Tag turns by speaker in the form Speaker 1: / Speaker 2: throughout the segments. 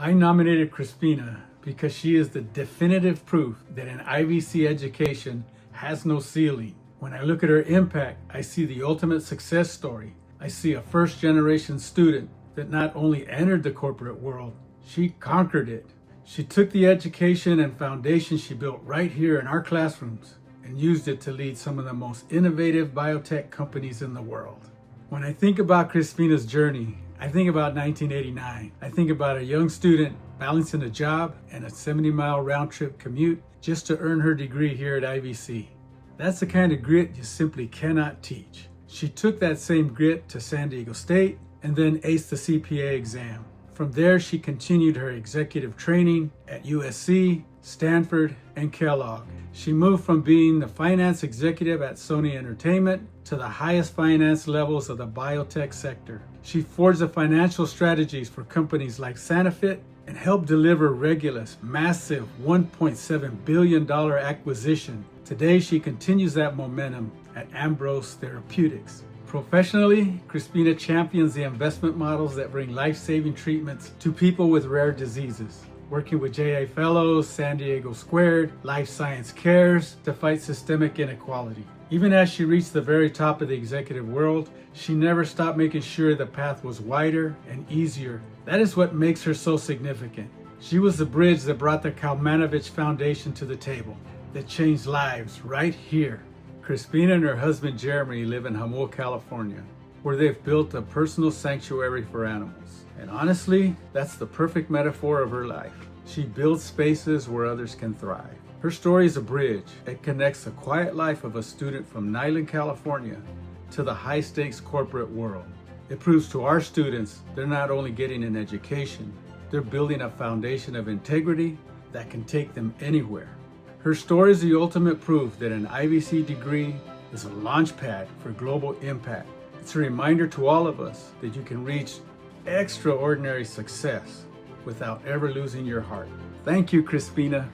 Speaker 1: I nominated Crispina because she is the definitive proof that an IVC education has no ceiling. When I look at her impact, I see the ultimate success story. I see a first-generation student that not only entered the corporate world, she conquered it. She took the education and foundation she built right here in our classrooms and used it to lead some of the most innovative biotech companies in the world. When I think about Crispina's journey, I think about 1989. I think about a young student balancing a job and a 70-mile round-trip commute just to earn her degree here at IVC. That's the kind of grit you simply cannot teach. She took that same grit to San Diego State and then aced the CPA exam. From there, she continued her executive training at USC, Stanford, and Kellogg. She moved from being the finance executive at Sony Entertainment to the highest finance levels of the biotech sector. She forged the financial strategies for companies like Sanofi and helped deliver Regulus' massive $1.7 billion acquisition. Today, she continues that momentum at Ambrose Therapeutics. Professionally, Crispina champions the investment models that bring life-saving treatments to people with rare diseases, working with JA Fellows, San Diego Squared, Life Science Cares to fight systemic inequality. Even as she reached the very top of the executive world, she never stopped making sure the path was wider and easier. That is what makes her so significant. She was the bridge that brought the Kalmanovich Foundation to the table, that changed lives right here. Crispina and her husband Jeremy live in Jamul, California, where they've built a personal sanctuary for animals. And honestly, that's the perfect metaphor of her life. She builds spaces where others can thrive. Her story is a bridge. It connects the quiet life of a student from Nyland, California, to the high-stakes corporate world. It proves to our students they're not only getting an education, they're building a foundation of integrity that can take them anywhere. Her story is the ultimate proof that an IVC degree is a launch pad for global impact. It's a reminder to all of us that you can reach extraordinary success without ever losing your heart. Thank you, Crispina.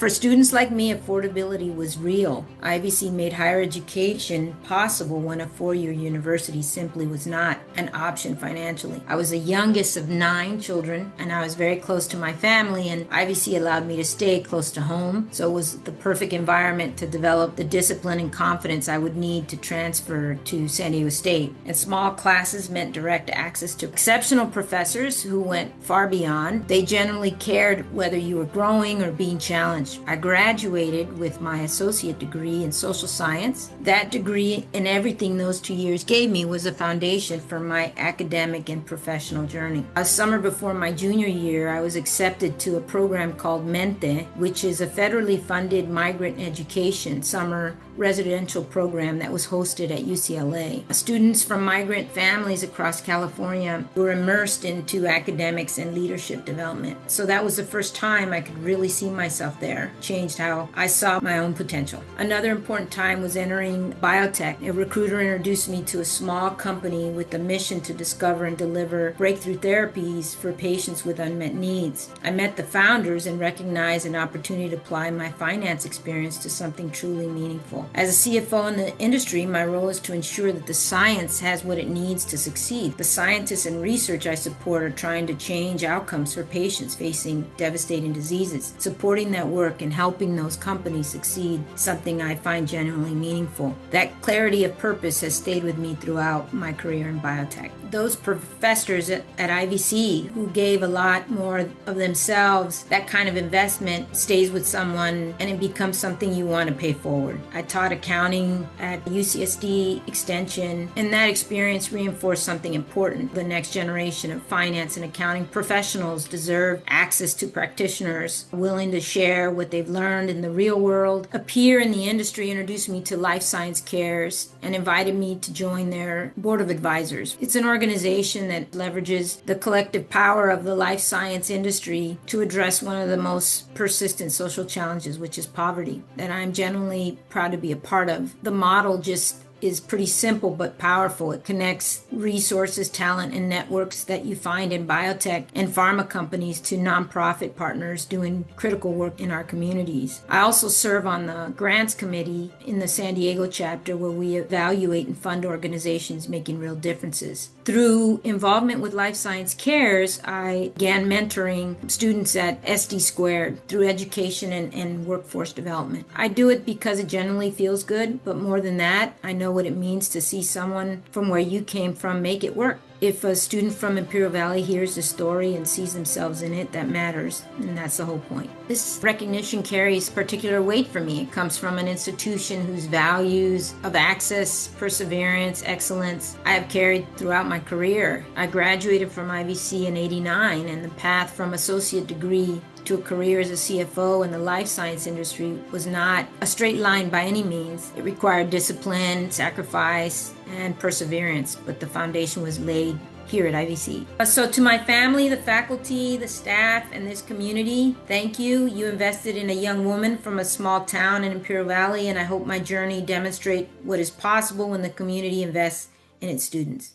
Speaker 2: For students like me, affordability was real. IVC made higher education possible when a four-year university simply was not an option financially. I was the youngest of 9 children, and I was very close to my family, and IVC allowed me to stay close to home, so it was the perfect environment to develop the discipline and confidence I would need to transfer to San Diego State. And small classes meant direct access to exceptional professors who went far beyond. They generally cared whether you were growing or being challenged. I graduated with my associate degree in social science. That degree and everything those 2 years gave me was a foundation for my academic and professional journey. A summer before my junior year, I was accepted to a program called Mente, which is a federally funded migrant education summer residential program that was hosted at UCLA. Students from migrant families across California were immersed into academics and leadership development. So that was the first time I could really see myself there. Changed how I saw my own potential. Another important time was entering biotech. A recruiter introduced me to a small company with the mission to discover and deliver breakthrough therapies for patients with unmet needs. I met the founders and recognized an opportunity to apply my finance experience to something truly meaningful. As a CFO in the industry, my role is to ensure that the science has what it needs to succeed. The scientists and research I support are trying to change outcomes for patients facing devastating diseases. Supporting that work and helping those companies succeed is something I find genuinely meaningful. That clarity of purpose has stayed with me throughout my career in biotech. Those professors at IVC who gave a lot more of themselves, that kind of investment stays with someone and it becomes something you want to pay forward. I taught accounting at UCSD Extension, and that experience reinforced something important. The next generation of finance and accounting professionals deserve access to practitioners willing to share what they've learned in the real world. A peer in the industry introduced me to Life Science Cares and invited me to join their board of advisors. It's an organization that leverages the collective power of the life science industry to address one of the most persistent social challenges, which is poverty, that I'm genuinely proud to be a part of. The model just is pretty simple but powerful. It connects resources, talent, and networks that you find in biotech and pharma companies to nonprofit partners doing critical work in our communities. I also serve on the grants committee in the San Diego chapter, where we evaluate and fund organizations making real differences. Through involvement with Life Science Cares, I began mentoring students at SD Squared through education and workforce development. I do it because it genuinely feels good, but more than that, I know what it means to see someone from where you came from make it work. If a student from Imperial Valley hears the story and sees themselves in it, that matters, and that's the whole point. This recognition carries particular weight for me. It comes from an institution whose values of access, perseverance, excellence I have carried throughout my career. I graduated from IVC in '89, and the path from associate degree to a career as a CFO in the life science industry was not a straight line by any means. It required discipline, sacrifice, and perseverance, but the foundation was laid here at IVC. So to my family, the faculty, the staff, and this community, thank you. You invested in a young woman from a small town in Imperial Valley, and I hope my journey demonstrates what is possible when the community invests in its students.